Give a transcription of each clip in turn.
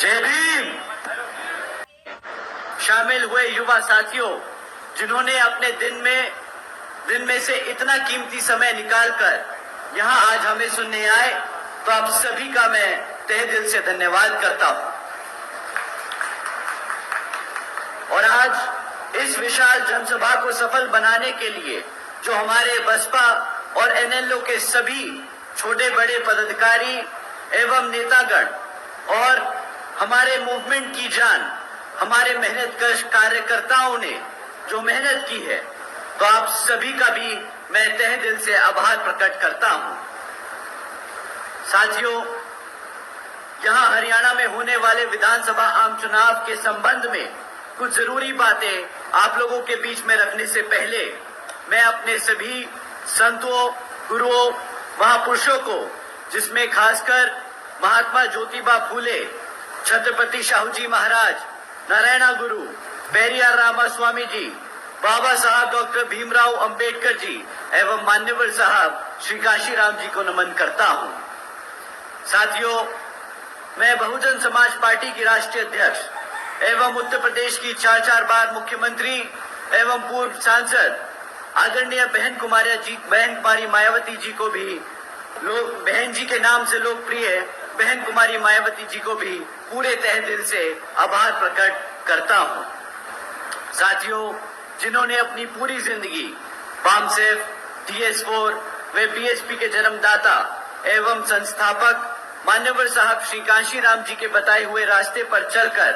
जय भीम। शामिल हुए युवा साथियों, जिन्होंने अपने दिन में से इतना कीमती समय निकालकर यहाँ आज हमें सुनने आए, तो आप सभी का मैं तहे दिल से धन्यवाद करता हूँ। और आज इस विशाल जनसभा को सफल बनाने के लिए जो हमारे बसपा और एनएलओ के सभी छोटे बड़े पदाधिकारी एवं नेतागण और हमारे मूवमेंट की जान, हमारे मेहनतकश कार्यकर्ताओं ने जो मेहनत की है, तो आप सभी का भी मैं तहे दिल से आभार प्रकट करता हूं। साथियों, यहां हरियाणा में होने वाले विधानसभा आम चुनाव के संबंध में कुछ जरूरी बातें आप लोगों के बीच में रखने से पहले मैं अपने सभी संतों, गुरुओं, महापुरुषों को, जिसमें खासकर महात्मा ज्योतिबा फूले, छत्रपति शाहू जी महाराज, नारायणा गुरु, पेरियार रामास्वामी जी, बाबा साहब डॉक्टर भीमराव अंबेडकर जी एवं मान्यवर साहब श्री काशीराम जी को नमन करता हूं। साथियों, मैं बहुजन समाज पार्टी की राष्ट्रीय अध्यक्ष एवं उत्तर प्रदेश की 4 बार मुख्यमंत्री एवं पूर्व सांसद आदरणीय बहन कुमारी मायावती जी को भी बहन जी के नाम से लोकप्रिय बहन कुमारी मायावती जी को भी पूरे तहे दिल से आभार प्रकट करता हूं। साथियों, जिन्होंने अपनी पूरी जिंदगी बामसेफ, DS4 व BSP के जन्मदाता एवं संस्थापक मान्यवर साहब श्री काशीराम जी के बताए हुए रास्ते पर चलकर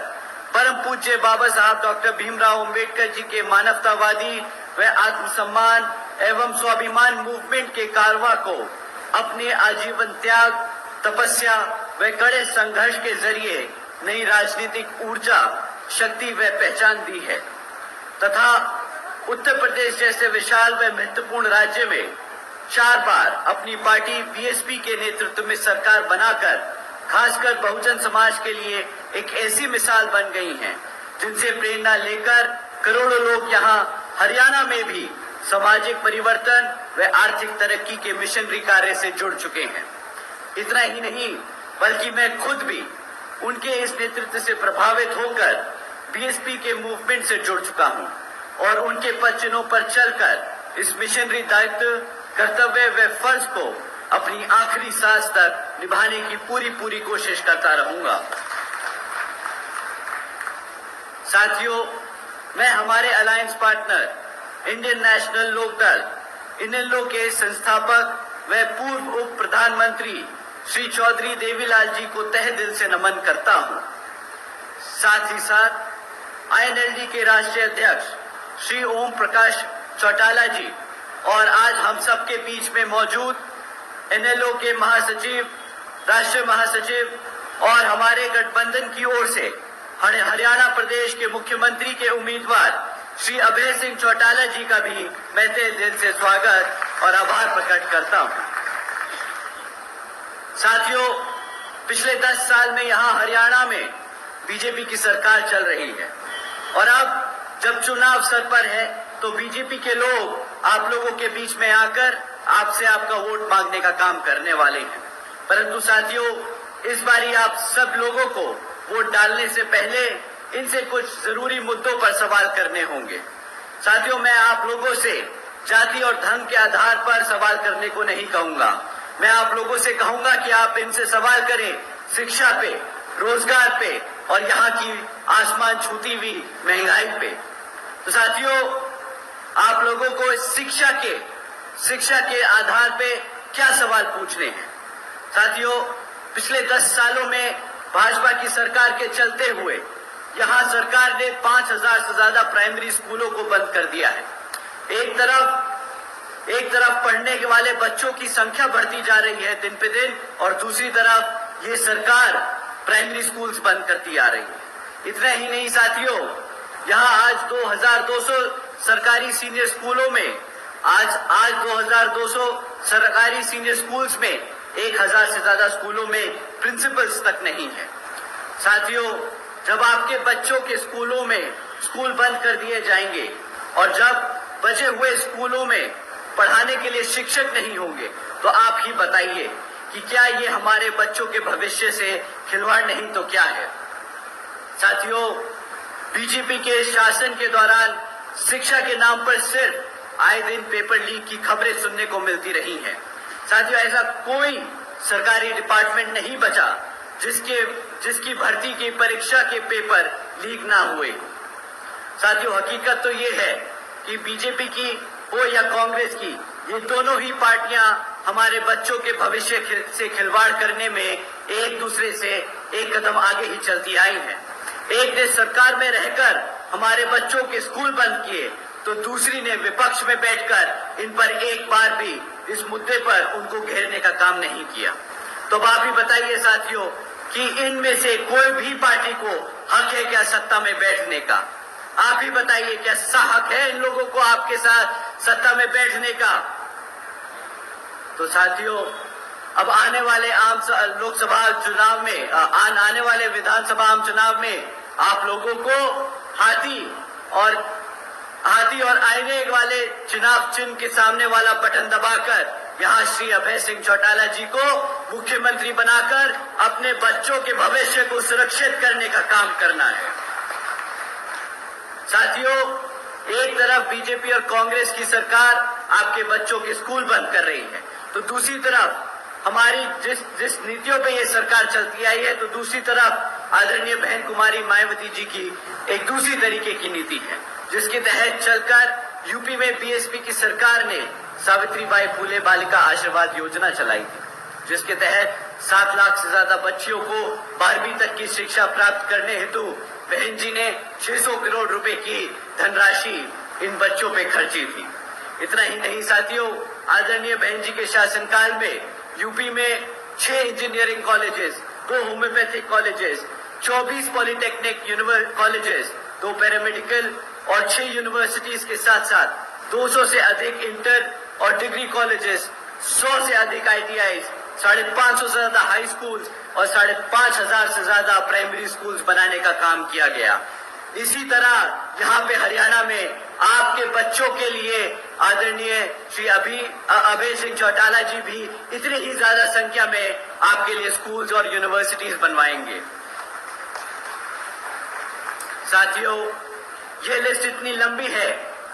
परम पूज्य बाबा साहब डॉक्टर भीमराव अंबेडकर जी के मानवतावादी व आत्मसम्मान एवं स्वाभिमान मूवमेंट के कारवा को अपने आजीवन त्याग, तपस्या व कड़े संघर्ष के जरिए नई राजनीतिक ऊर्जा, शक्ति व पहचान दी है तथा उत्तर प्रदेश जैसे विशाल व महत्वपूर्ण राज्य में 4 बार अपनी पार्टी BSP के नेतृत्व में सरकार बनाकर खासकर बहुजन समाज के लिए एक ऐसी मिसाल बन गई हैं, जिनसे प्रेरणा लेकर करोड़ों लोग यहाँ हरियाणा में भी सामाजिक परिवर्तन व आर्थिक तरक्की के मिशनरी कार्य से जुड़ चुके हैं। इतना ही नहीं, बल्कि मैं खुद भी उनके इस नेतृत्व से प्रभावित होकर BSP के मूवमेंट से जुड़ चुका हूं और उनके पद चिन्हों पर चलकर इस मिशनरी दायित्व, कर्तव्य व फर्ज को अपनी आखिरी सांस तक निभाने की पूरी कोशिश करता रहूंगा। साथियों, मैं हमारे alliance partner Indian National Lokdal INELO के संस्थापक व पूर्व उप प्रधानमंत्री श्री चौधरी देवीलाल जी को तहे दिल से नमन करता हूं। साथ ही साथ INLD के राष्ट्रीय अध्यक्ष श्री ओम प्रकाश चौटाला जी और आज हम सबके बीच में मौजूद NLO के महासचिव, राष्ट्रीय महासचिव और हमारे गठबंधन की ओर से हरियाणा प्रदेश के मुख्यमंत्री के उम्मीदवार श्री अभय सिंह चौटाला जी का भी मैं तहे दिल से स्वागत और आभार प्रकट करता हूं। साथियों, पिछले 10 साल में यहाँ हरियाणा में BJP की सरकार चल रही है और अब जब चुनाव सर पर है तो BJP के लोग आप लोगों के बीच में आकर आपसे आपका वोट मांगने का काम करने वाले हैं। परंतु साथियों, इस बारी आप सब लोगों को वोट डालने से पहले इनसे कुछ जरूरी मुद्दों पर सवाल करने होंगे। साथियों, मैं आप लोगों से जाति और धर्म के आधार पर सवाल करने को नहीं कहूंगा। मैं आप लोगों से कहूंगा कि आप इनसे सवाल करें शिक्षा पे, रोजगार पे और यहाँ की आसमान छूती हुई महंगाई पे। तो साथियों, आप लोगों को शिक्षा के आधार पे क्या सवाल पूछने हैं। साथियों, पिछले 10 सालों में भाजपा की सरकार के चलते हुए यहाँ सरकार ने 5000 से ज्यादा प्राइमरी स्कूलों को बंद कर दिया है। एक तरफ पढ़ने के वाले बच्चों की संख्या बढ़ती जा रही है दिन पे दिन और दूसरी तरफ ये सरकार प्राइमरी स्कूल्स बंद करती आ रही है। इतना ही नहीं साथियों, यहाँ आज 2200 सरकारी सीनियर स्कूलों में आज 2200 सरकारी सीनियर स्कूल्स में 1000 से ज्यादा स्कूलों में प्रिंसिपल्स तक नहीं है। साथियों, जब आपके बच्चों के स्कूलों में स्कूल बंद कर दिए जाएंगे और जब बचे हुए स्कूलों में पढ़ाने के लिए शिक्षक नहीं होंगे, तो आप ही बताइए कि क्या ये हमारे बच्चों के भविष्य से खिलवाड़ नहीं तो क्या है। साथियों, बीजेपी के शासन के दौरान शिक्षा के नाम पर सिर्फ आए दिन पेपर लीक की खबरें सुनने को मिलती रही हैं। साथियों, ऐसा कोई सरकारी डिपार्टमेंट नहीं बचा जिसकी भर्ती की परीक्षा के पेपर लीक ना हुए। साथियों, हकीकत तो ये है कि बीजेपी की हो या कांग्रेस की, ये दोनों ही पार्टियां हमारे बच्चों के भविष्य से खिलवाड़ करने में एक दूसरे से एक कदम आगे ही चलती आई हैं। एक ने सरकार में रहकर हमारे बच्चों के स्कूल बंद किए, तो दूसरी ने विपक्ष में बैठकर इन पर एक बार भी इस मुद्दे पर उनको घेरने का काम नहीं किया। तो आप ही बताइए साथियों कि इनमें से कोई भी पार्टी को हक है क्या सत्ता में बैठने का? आप ही बताइए, क्या हक है इन लोगों को आपके साथ सत्ता में बैठने का? तो साथियों, अब आने वाले लोकसभा चुनाव में, आने वाले विधानसभा आम चुनाव में आप लोगों को हाथी और आईने वाले चुनाव चिन्ह के सामने वाला बटन दबाकर यहाँ श्री अभय सिंह चौटाला जी को मुख्यमंत्री बनाकर अपने बच्चों के भविष्य को सुरक्षित करने का काम करना है। साथियों, एक तरफ बीजेपी और कांग्रेस की सरकार आपके बच्चों के स्कूल बंद कर रही है, तो दूसरी तरफ हमारी जिस नीतियों पे ये सरकार चलती आई है, तो दूसरी तरफ आदरणीय बहन कुमारी मायावती जी की एक दूसरी तरीके की नीति है, जिसके तहत चलकर यूपी में बीएसपी की सरकार ने सावित्रीबाई फुले बालिका आशीर्वाद योजना चलाई थी, जिसके तहत 7 लाख से ज्यादा बच्चियों को 12वीं तक की शिक्षा प्राप्त करने हेतु बहन जी ने 600 करोड़ रुपए की धनराशि इन बच्चों पे खर्ची थी। इतना ही नहीं साथियों, आदरणीय बहन जी के शासनकाल में यूपी में 6 engineering colleges, 2 homeopathic colleges, 24 polytechnic colleges, 2 paramedical और 6 यूनिवर्सिटीज के साथ साथ 200 से अधिक इंटर और डिग्री कॉलेजेस, 100 से अधिक ITIs, 550 से ज्यादा हाई स्कूल्स और 5,500 से ज्यादा प्राइमरी स्कूल्स बनाने का काम किया गया। इसी तरह यहाँ पे हरियाणा में आपके बच्चों के लिए आदरणीय श्री अभय सिंह चौटाला जी भी इतनी ही ज्यादा संख्या में आपके लिए स्कूल्स और यूनिवर्सिटीज बनवाएंगे। साथियों, ये लिस्ट इतनी लंबी है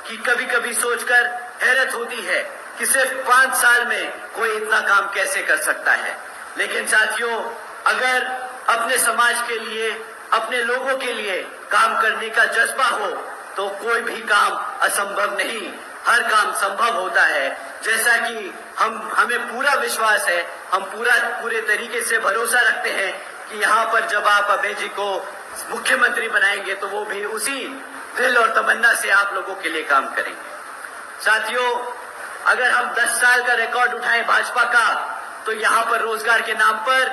कि कभी कभी सोचकर हैरत होती है कि सिर्फ 5 साल में कोई इतना काम कैसे कर सकता है। लेकिन साथियों, अगर अपने समाज के लिए, अपने लोगों के लिए काम करने का जज्बा हो तो कोई भी काम असंभव नहीं, हर काम संभव होता है। जैसा कि हमें पूरा विश्वास है, हम पूरे तरीके से भरोसा रखते हैं कि यहाँ पर जब आप अभय जी को मुख्यमंत्री बनाएंगे तो वो भी उसी दिल और तमन्ना से आप लोगों के लिए काम करेंगे। साथियों, अगर हम 10 साल का रिकॉर्ड उठाएं भाजपा का, तो यहाँ पर रोजगार के नाम पर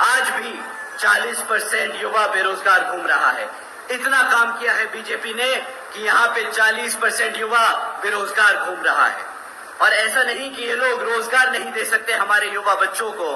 आज भी 40% युवा बेरोजगार घूम रहा है। इतना काम किया है बीजेपी ने कि यहाँ पे 40% युवा बेरोजगार घूम रहा है। और ऐसा नहीं कि ये लोग रोजगार नहीं दे सकते हमारे युवा बच्चों को।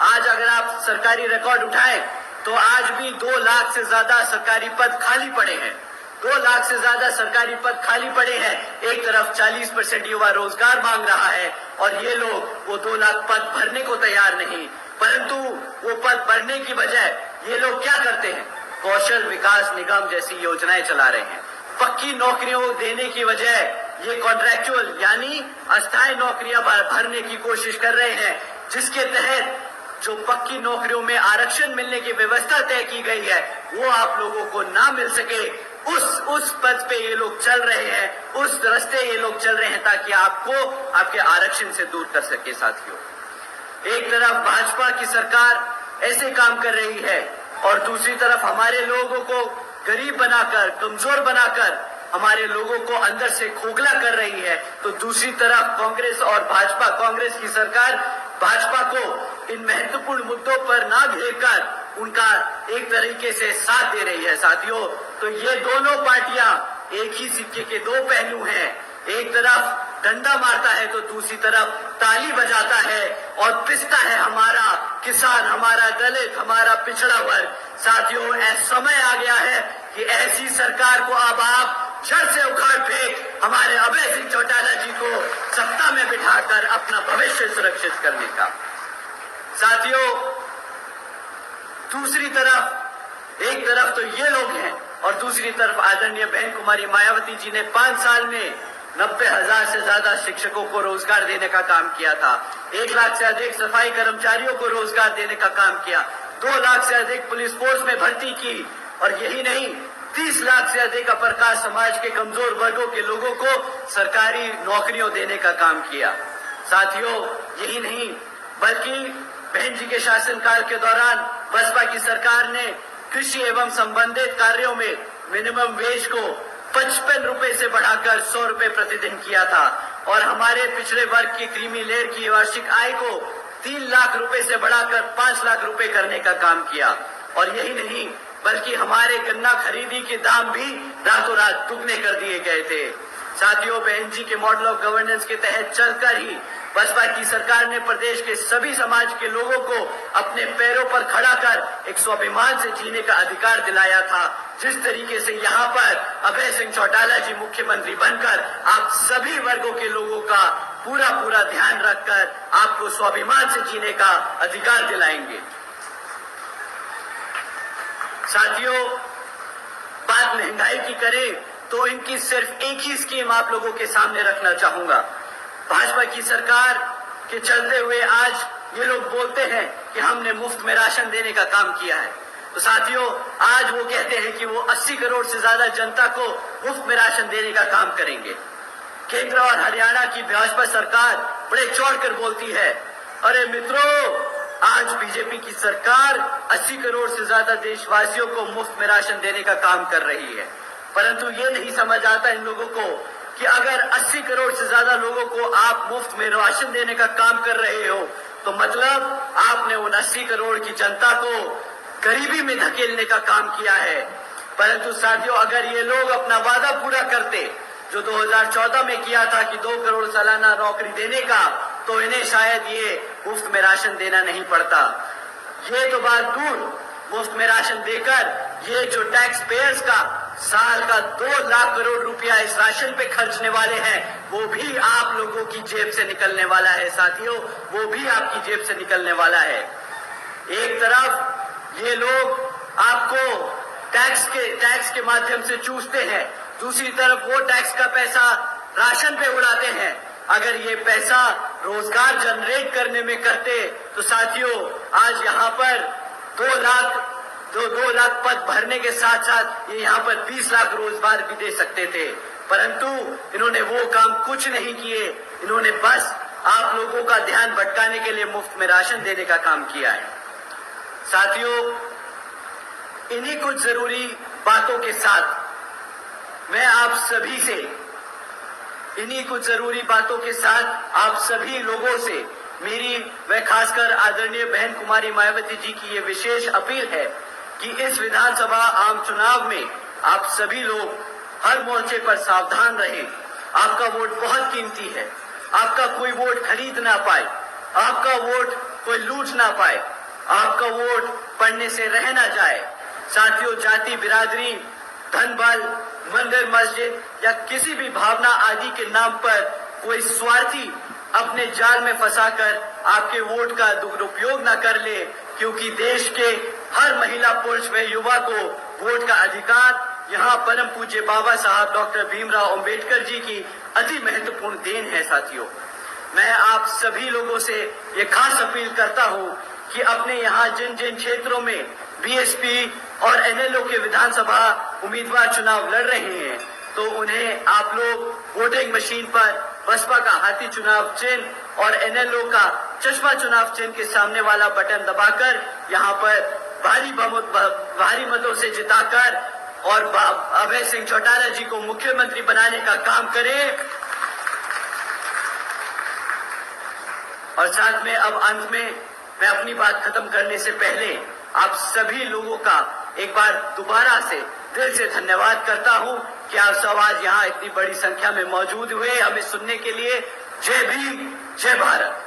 आज अगर आप सरकारी रिकॉर्ड उठाएं तो आज भी 2 लाख से ज्यादा सरकारी पद खाली पड़े हैं। 2 लाख से ज्यादा सरकारी पद खाली पड़े हैं। एक तरफ 40% युवा रोजगार मांग रहा है और ये लोग वो 2 लाख पद भरने को तैयार नहीं, परंतु वो पद भरने की बजाय ये लोग क्या करते हैं, कौशल विकास निगम जैसी योजनाएं चला रहे हैं। पक्की नौकरियों देने की बजाय ये कॉन्ट्रैक्चुअल यानी अस्थायी नौकरियां भरने की कोशिश कर रहे हैं, जिसके तहत जो पक्की नौकरियों में आरक्षण मिलने की व्यवस्था तय की गई है वो आप लोगों को ना मिल सके। उस पद पे ये लोग चल रहे हैं, उस रास्ते ये लोग चल रहे हैं ताकि आपको आपके आरक्षण से दूर कर सके। साथियों, एक तरफ भाजपा की सरकार ऐसे काम कर रही है और दूसरी तरफ हमारे लोगों को गरीब बनाकर, कमजोर बनाकर हमारे लोगों को अंदर से खोखला कर रही है, तो दूसरी तरफ कांग्रेस और भाजपा, कांग्रेस की सरकार भाजपा को इन महत्वपूर्ण मुद्दों पर ना घेरकर उनका एक तरीके से साथ दे रही है। साथियों, तो ये दोनों पार्टियां एक ही सिक्के के 2 पहलू हैं। एक तरफ डंडा मारता है तो दूसरी तरफ ताली बजाता है और पिसता है हमारा किसान, हमारा दलित, हमारा पिछड़ा वर्ग। साथियों, समय आ गया है कि ऐसी सरकार को अब आप जड़ से उखाड़ फेंक हमारे अभय सिंह चौटाला जी को सत्ता में बिठाकर अपना भविष्य सुरक्षित करने का। साथियों, दूसरी तरफ एक तरफ तो ये लोग हैं और दूसरी तरफ आदरणीय बहन कुमारी मायावती जी ने 5 साल में 90,000 से ज्यादा शिक्षकों को रोजगार देने का काम किया था। 1 लाख से अधिक सफाई कर्मचारियों को रोजगार देने का काम किया। 2 लाख से अधिक पुलिस फोर्स में भर्ती की और यही नहीं 30 लाख से अधिक अपर कास्ट समाज के कमजोर वर्गों के लोगों को सरकारी नौकरियों देने का काम किया। साथियों, यही नहीं बल्कि बहन जी के शासनकाल के दौरान बसपा की सरकार ने कृषि एवं संबंधित कार्यों में मिनिमम वेज को 55 रुपए से बढ़ाकर 100 रुपए प्रतिदिन किया था और हमारे पिछड़े वर्ग की क्रीमी लेयर की वार्षिक आय को 3 लाख रुपए से बढ़ाकर 5 लाख रुपए करने का काम किया। और यही नहीं बल्कि हमारे गन्ना खरीदी के दाम भी रातों रात दुगने कर दिए गए थे। साथियों, बहन जी के मॉडल ऑफ गवर्नेंस के तहत चलकर ही बसपा की सरकार ने प्रदेश के सभी समाज के लोगों को अपने पैरों पर खड़ा कर एक स्वाभिमान से जीने का अधिकार दिलाया था। जिस तरीके से यहाँ पर अभय सिंह चौटाला जी मुख्यमंत्री बनकर आप सभी वर्गों के लोगों का पूरा ध्यान रखकर आपको स्वाभिमान से जीने का अधिकार दिलाएंगे। साथियों, बात महंगाई की करें तो इनकी सिर्फ एक ही स्कीम आप लोगों के सामने रखना चाहूंगा। भाजपा की सरकार के चलते हुए आज ये लोग बोलते हैं कि हमने मुफ्त में राशन देने का काम किया है। तो साथियों, आज वो कहते हैं कि वो 80 करोड़ से ज्यादा जनता को मुफ्त में राशन देने का काम करेंगे। केंद्र और हरियाणा की भाजपा सरकार बड़े चौड़कर बोलती है, अरे मित्रों, आज बीजेपी की सरकार 80 करोड़ से ज्यादा देशवासियों को मुफ्त में राशन देने का काम कर रही है। परंतु ये नहीं समझ आता इन लोगों को कि अगर 80 करोड़ से ज्यादा लोगों को आप मुफ्त में राशन देने का काम कर रहे हो तो मतलब आपने उन 80 करोड़ की जनता को गरीबी में धकेलने का काम किया है। परंतु साथियों, अगर ये लोग अपना वादा पूरा करते जो 2014 में किया था कि 2 करोड़ सालाना नौकरी देने का, तो इन्हें शायद ये मुफ्त में राशन देना नहीं पड़ता। ये तो बात दूर, मुफ्त में राशन देकर ये जो टैक्स पेयर्स का साल का 2 लाख करोड़ रुपया इस राशन पे खर्चने वाले हैं, वो भी आप लोगों की जेब से निकलने वाला है। साथियों, वो भी आपकी जेब से निकलने वाला है। एक तरफ ये लोग आपको टैक्स के माध्यम से चूसते हैं, दूसरी तरफ वो टैक्स का पैसा राशन पे उड़ाते हैं। अगर ये पैसा रोजगार जनरेट करने में करते तो साथियों, आज यहाँ पर 2 लाख पद भरने के साथ साथ ये यहाँ पर 20 लाख रोजगार भी दे सकते थे। परंतु इन्होंने वो काम कुछ नहीं किए। इन्होंने बस आप लोगों का ध्यान भटकाने के लिए मुफ्त में राशन देने का काम किया है। साथियों, इन्हीं कुछ जरूरी बातों के साथ मैं आप सभी से, इन्हीं कुछ जरूरी बातों के साथ आप सभी लोगों से मेरी व खासकर आदरणीय बहन कुमारी मायावती जी की ये विशेष अपील है कि इस विधानसभा आम चुनाव में आप सभी लोग हर मोर्चे पर सावधान रहें। आपका वोट बहुत कीमती है। आपका कोई वोट खरीद ना पाए, आपका वोट कोई लूट ना पाए, आपका वोट पढ़ने से रह ना जाए। साथियों, जाति, बिरादरी, धन बल, मंदिर, मस्जिद या किसी भी भावना आदि के नाम पर कोई स्वार्थी अपने जाल में फंसाकर आपके वोट का दुरुपयोग न कर ले, क्योंकि देश के हर महिला, पुरुष व युवा को वोट का अधिकार यहाँ परम पूज्य बाबा साहब डॉक्टर भीमराव अंबेडकर जी की अति महत्वपूर्ण देन है। साथियों, मैं आप सभी लोगों से ये खास अपील करता हूँ कि अपने यहाँ जिन जिन क्षेत्रों में बीएसपी और एनएलओ के विधानसभा उम्मीदवार चुनाव लड़ रहे हैं, तो उन्हें आप लोग वोटिंग मशीन पर बसपा का हाथी चुनाव चिन्ह और एनएलओ का चश्मा चुनाव चिन्ह के सामने वाला बटन दबाकर यहाँ पर भारी मतों से जिताकर और अभय सिंह चौटाला जी को मुख्यमंत्री बनाने का काम करें। और साथ में अब अंत में मैं अपनी बात खत्म करने से पहले आप सभी लोगों का एक बार दोबारा से दिल से धन्यवाद करता हूं कि आप सब आज यहाँ इतनी बड़ी संख्या में मौजूद हुए हमें सुनने के लिए। जय भीम, जय भारत।